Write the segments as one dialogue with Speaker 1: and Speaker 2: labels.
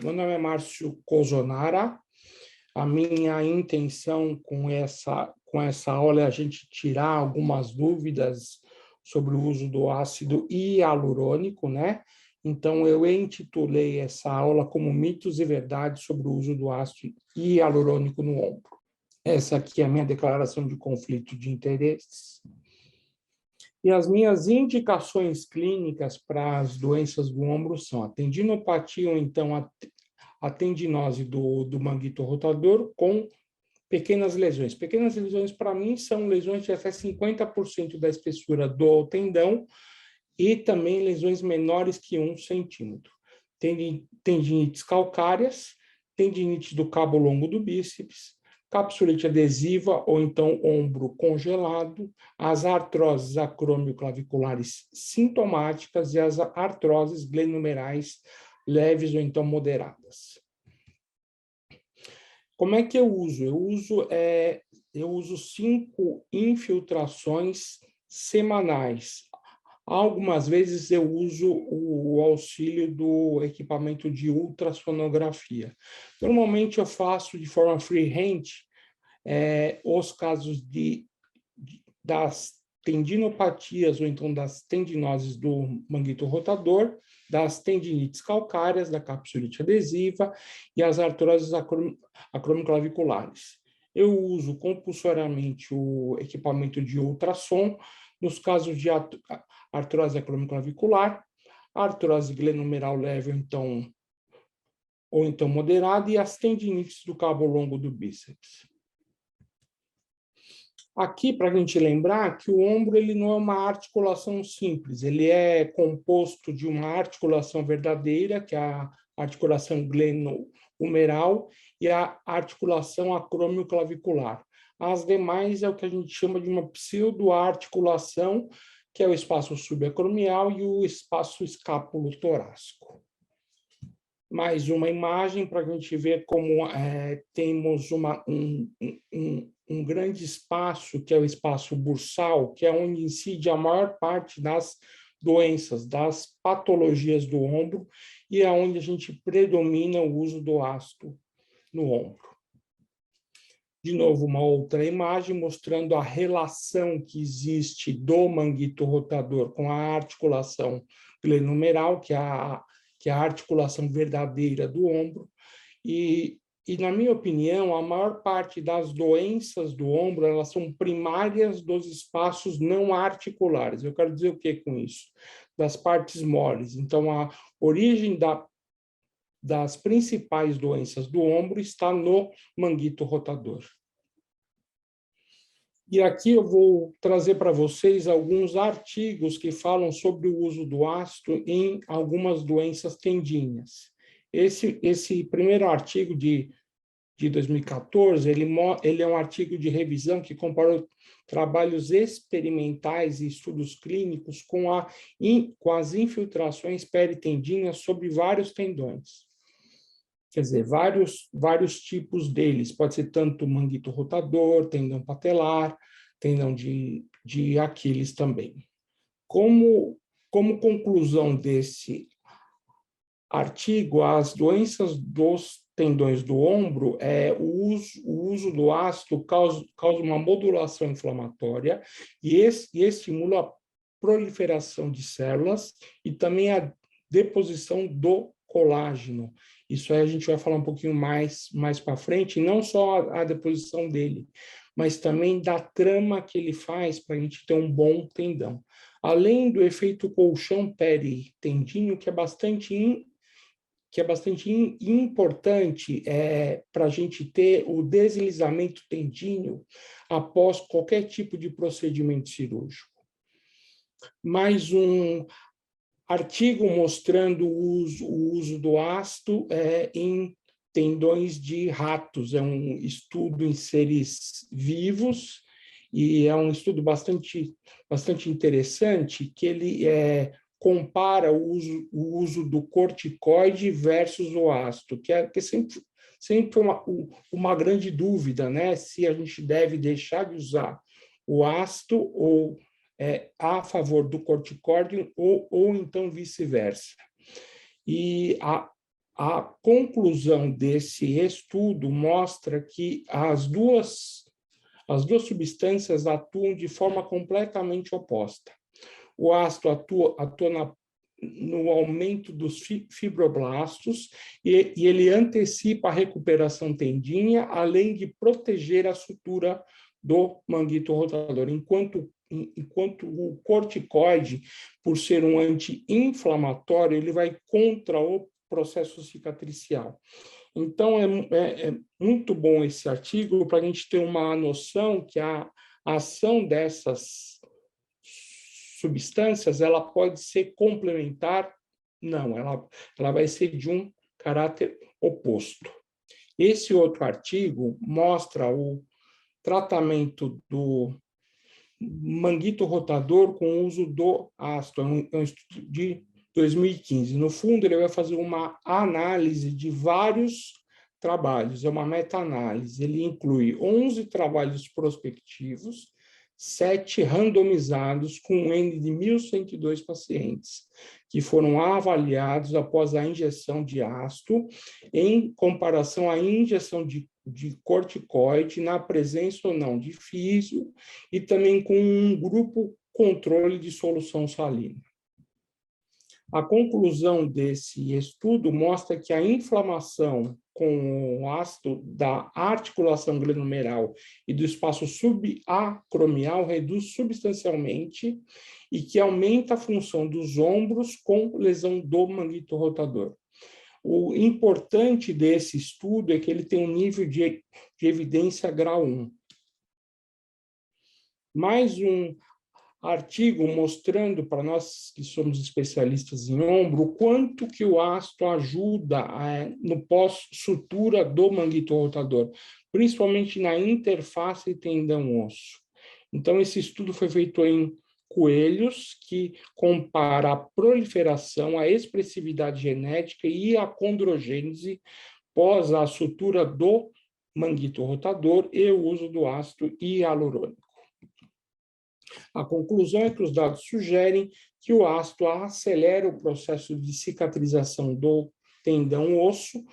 Speaker 1: Meu nome é Márcio Cozonara. A minha intenção com essa aula é a gente tirar algumas dúvidas sobre o uso do ácido hialurônico, né? Então, eu intitulei essa aula como Mitos e Verdades sobre o uso do ácido hialurônico no ombro. Essa aqui é a minha declaração de conflito de interesses. E as minhas indicações clínicas para as doenças do ombro são a tendinopatia, ou então a tendinose do manguito rotador com pequenas lesões. Pequenas lesões, para mim, são lesões de até 50% da espessura do tendão e também lesões menores que 1 centímetro. Tendinites calcárias, tendinite do cabo longo do bíceps, capsulite adesiva ou então ombro congelado, as artroses acromioclaviculares sintomáticas e as artroses glenomerais leves ou então moderadas. Como é que eu uso? Eu uso 5 infiltrações semanais. Algumas vezes eu uso o auxílio do equipamento de ultrassonografia. Normalmente eu faço de forma freehand os casos das tendinopatias ou então das tendinoses do manguito rotador, das tendinites calcárias, da capsulite adesiva e as artroses acromioclaviculares. Eu uso compulsoriamente o equipamento de ultrassom nos casos de artrose acromioclavicular, artrose glenomeral leve ou então moderada e as tendinites do cabo longo do bíceps. Aqui, para a gente lembrar que o ombro ele não é uma articulação simples, ele é composto de uma articulação verdadeira, que é a articulação glenohumeral, e a articulação acromioclavicular. As demais é o que a gente chama de uma pseudoarticulação, que é o espaço subacromial e o espaço escápulo-torácico. Mais uma imagem para a gente ver como temos um grande espaço, que é o espaço bursal, que é onde incide a maior parte das doenças, das patologias do ombro, e é onde a gente predomina o uso do ácido no ombro. De novo, uma outra imagem mostrando a relação que existe do manguito rotador com a articulação glenohumeral, que é a articulação verdadeira do ombro, e na minha opinião, a maior parte das doenças do ombro, elas são primárias dos espaços não articulares. Eu quero dizer o que com isso? Das partes moles. Então, a origem das principais doenças do ombro está no manguito rotador. E aqui eu vou trazer para vocês alguns artigos que falam sobre o uso do ácido em algumas doenças tendíneas. Esse primeiro artigo de 2014, ele é um artigo de revisão que comparou trabalhos experimentais e estudos clínicos com as infiltrações peritendíneas sobre vários tendões. Quer dizer, vários tipos deles. Pode ser tanto manguito rotador, tendão patelar, tendão de Aquiles também. Como conclusão desse artigo, as doenças dos tendões do ombro, o uso do ácido causa uma modulação inflamatória e estimula a proliferação de células e também a deposição do colágeno. Isso aí a gente vai falar um pouquinho mais para frente, não só a deposição dele, mas também da trama que ele faz para a gente ter um bom tendão. Além do efeito colchão peritendíneo, que é bastante importante para a gente ter o deslizamento tendíneo após qualquer tipo de procedimento cirúrgico. Mais um artigo mostrando o uso do ácido em tendões de ratos. É um estudo em seres vivos e é um estudo bastante interessante, que ele compara o uso do corticoide versus o ácido, que é sempre uma grande dúvida, né? Se a gente deve deixar de usar o ácido ou a favor do corticóide ou então vice-versa. E A conclusão desse estudo mostra que as duas substâncias atuam de forma completamente oposta. O ácido atua no aumento dos fibroblastos e ele antecipa a recuperação tendínea, além de proteger a sutura do manguito rotador, enquanto o corticoide, por ser um anti-inflamatório, ele vai contra o processo cicatricial. Então, é muito bom esse artigo para a gente ter uma noção que a ação dessas substâncias ela pode ser complementar, não, ela vai ser de um caráter oposto. Esse outro artigo mostra o tratamento do manguito rotador com o uso do ácido, é um estudo de 2015. No fundo, ele vai fazer uma análise de vários trabalhos, é uma meta-análise. Ele inclui 11 trabalhos prospectivos, 7 randomizados, com um N de 1.102 pacientes, que foram avaliados após a injeção de ácido, em comparação à injeção de corticoide, na presença ou não de físio, e também com um grupo controle de solução salina. A conclusão desse estudo mostra que a inflamação com o ácido da articulação glenomeral e do espaço subacromial reduz substancialmente e que aumenta a função dos ombros com lesão do manguito rotador. O importante desse estudo é que ele tem um nível de evidência grau 1. Mais um artigo mostrando para nós que somos especialistas em ombro o quanto que o ácido ajuda no pós-sutura do manguito rotador, principalmente na interface tendão-osso. Então, esse estudo foi feito em coelhos, que compara a proliferação, a expressividade genética e a condrogênese pós a sutura do manguito rotador e o uso do ácido hialurônico. A conclusão é que os dados sugerem que o ácido acelera o processo de cicatrização do tendão-osso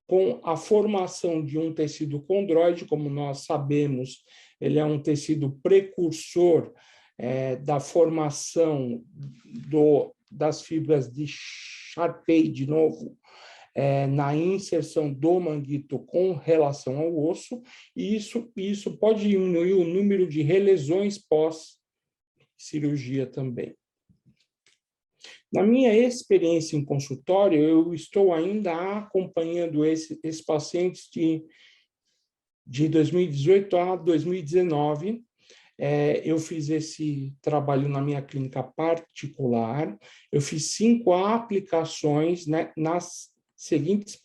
Speaker 1: com a formação de um tecido condroide. Como nós sabemos, ele é um tecido precursor da formação das fibras de Charpey, de novo, na inserção do manguito com relação ao osso, e isso pode diminuir o número de relesões pós-cirurgia também. Na minha experiência em consultório, eu estou ainda acompanhando esses pacientes de 2018 a 2019. Eu fiz esse trabalho na minha clínica particular. Eu fiz 5 aplicações, né, nas seguintes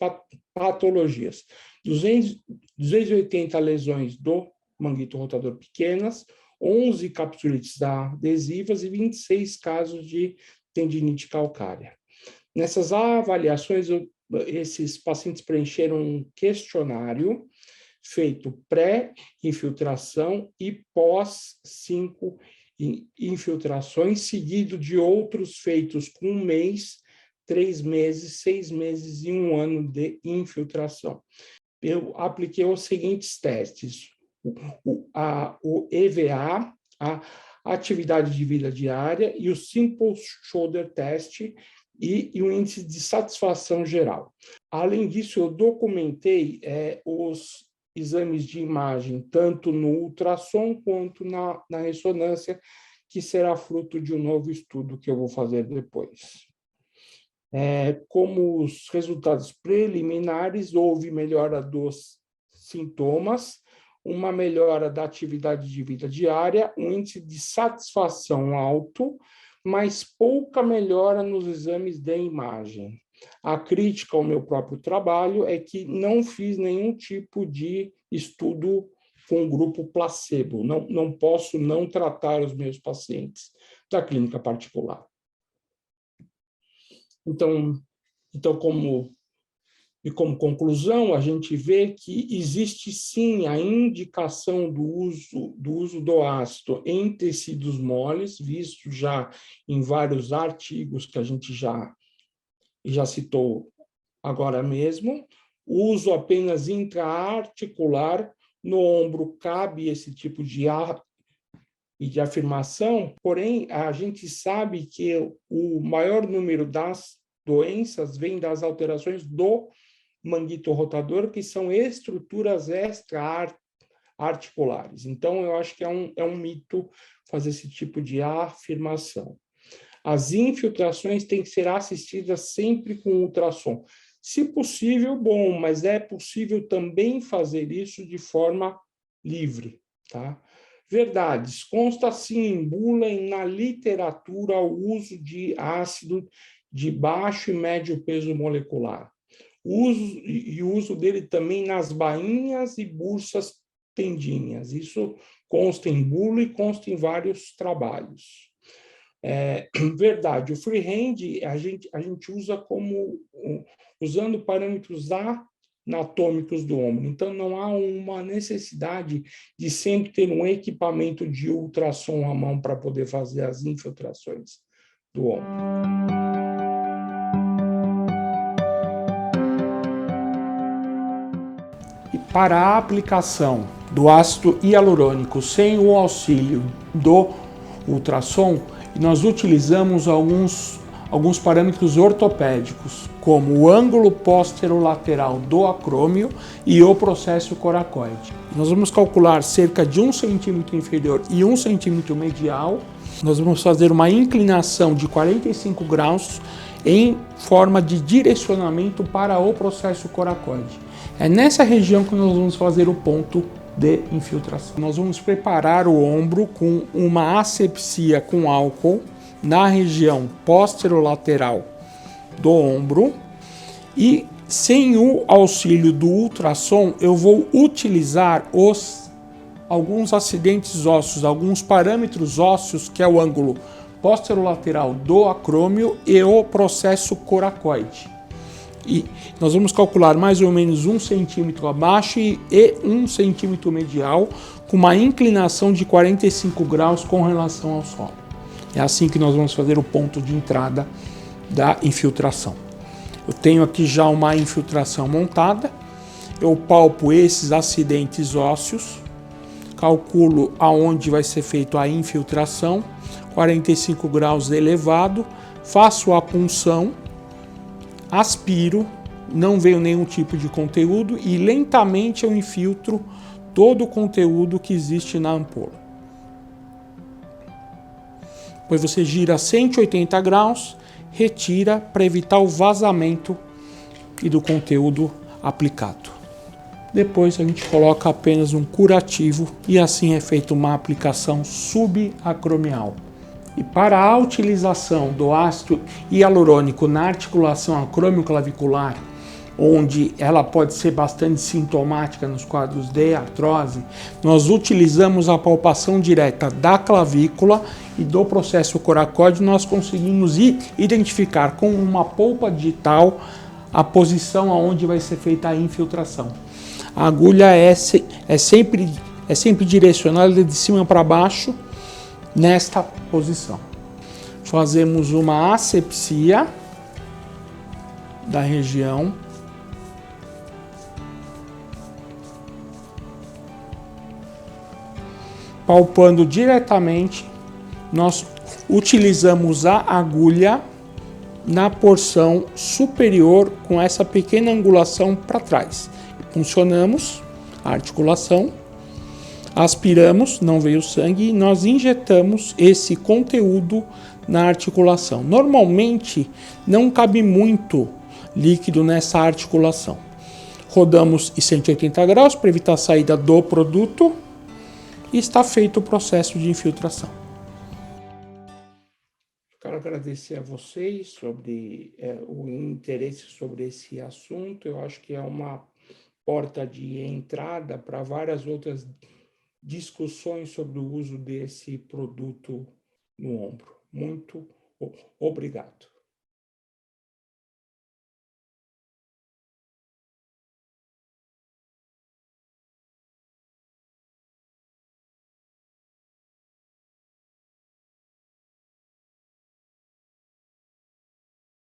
Speaker 1: patologias: 280 lesões do manguito rotador pequenas, 11 capsulites adesivas e 26 casos de tendinite calcária. Nessas avaliações, esses pacientes preencheram um questionário feito pré-infiltração e pós-5 infiltrações, seguido de outros feitos com 1 mês, 3 meses, 6 meses e 1 ano de infiltração. Eu apliquei os seguintes testes: o EVA, a atividade de vida diária e o Simple Shoulder Test e o índice de satisfação geral. Além disso, eu documentei os exames de imagem, tanto no ultrassom quanto na ressonância, que será fruto de um novo estudo que eu vou fazer depois. Como os resultados preliminares, houve melhora dos sintomas, uma melhora da atividade de vida diária, um índice de satisfação alto, mas pouca melhora nos exames de imagem. A crítica ao meu próprio trabalho é que não fiz nenhum tipo de estudo com grupo placebo. Não posso não tratar os meus pacientes da clínica particular. Então como conclusão, a gente vê que existe sim a indicação do uso do ácido em tecidos moles, visto já em vários artigos que a gente já citou agora mesmo, uso apenas intraarticular, no ombro cabe esse tipo de ar e de afirmação, porém, a gente sabe que o maior número das doenças vem das alterações do manguito rotador, que são estruturas extra-articulares. Então, eu acho que é um mito fazer esse tipo de afirmação. As infiltrações têm que ser assistidas sempre com ultrassom. Se possível, bom, mas é possível também fazer isso de forma livre, tá? Verdades. Consta sim em bula e na literatura o uso de ácido de baixo e médio peso molecular. O uso dele também nas bainhas e bursas tendinhas. Isso consta em bula e consta em vários trabalhos. Verdade, o freehand a gente usa usando parâmetros anatômicos do ombro. Então, não há uma necessidade de sempre ter um equipamento de ultrassom à mão para poder fazer as infiltrações do ombro. E para a aplicação do ácido hialurônico sem o auxílio do ultrassom, nós utilizamos alguns parâmetros ortopédicos, como o ângulo posterolateral do acrômio e o processo coracoide. Nós vamos calcular cerca de 1 centímetro inferior e 1 centímetro medial. Nós vamos fazer uma inclinação de 45 graus em forma de direcionamento para o processo coracoide. É nessa região que nós vamos fazer o ponto de infiltração. Nós vamos preparar o ombro com uma asepsia com álcool na região posterolateral do ombro e, sem o auxílio do ultrassom, eu vou utilizar alguns acidentes ósseos, alguns parâmetros ósseos, que é o ângulo posterolateral do acrômio e o processo coracoide. E nós vamos calcular mais ou menos 1 centímetro abaixo e 1 centímetro medial, com uma inclinação de 45 graus com relação ao solo. É assim que nós vamos fazer o ponto de entrada da infiltração. Eu tenho aqui já uma infiltração montada, eu palpo esses acidentes ósseos, calculo aonde vai ser feita a infiltração, 45 graus elevado, faço a punção, aspiro, não veio nenhum tipo de conteúdo e lentamente eu infiltro todo o conteúdo que existe na ampola. Depois você gira 180 graus, retira para evitar o vazamento e do conteúdo aplicado. Depois a gente coloca apenas um curativo e assim é feita uma aplicação subacromial. E para a utilização do ácido hialurônico na articulação acromioclavicular, onde ela pode ser bastante sintomática nos quadros de artrose, nós utilizamos a palpação direta da clavícula e do processo coracoide. Nós conseguimos identificar com uma polpa digital a posição aonde vai ser feita a infiltração. A agulha é sempre direcionada de cima para baixo, nesta posição. Fazemos uma asepsia da região. Palpando diretamente, nós utilizamos a agulha na porção superior com essa pequena angulação para trás. Funcionamos a articulação. Aspiramos, não veio sangue, e nós injetamos esse conteúdo na articulação. Normalmente, não cabe muito líquido nessa articulação. Rodamos em 180 graus para evitar a saída do produto e está feito o processo de infiltração. Quero agradecer a vocês sobre o interesse sobre esse assunto. Eu acho que é uma porta de entrada para várias outras discussões sobre o uso desse produto no ombro. Muito obrigado.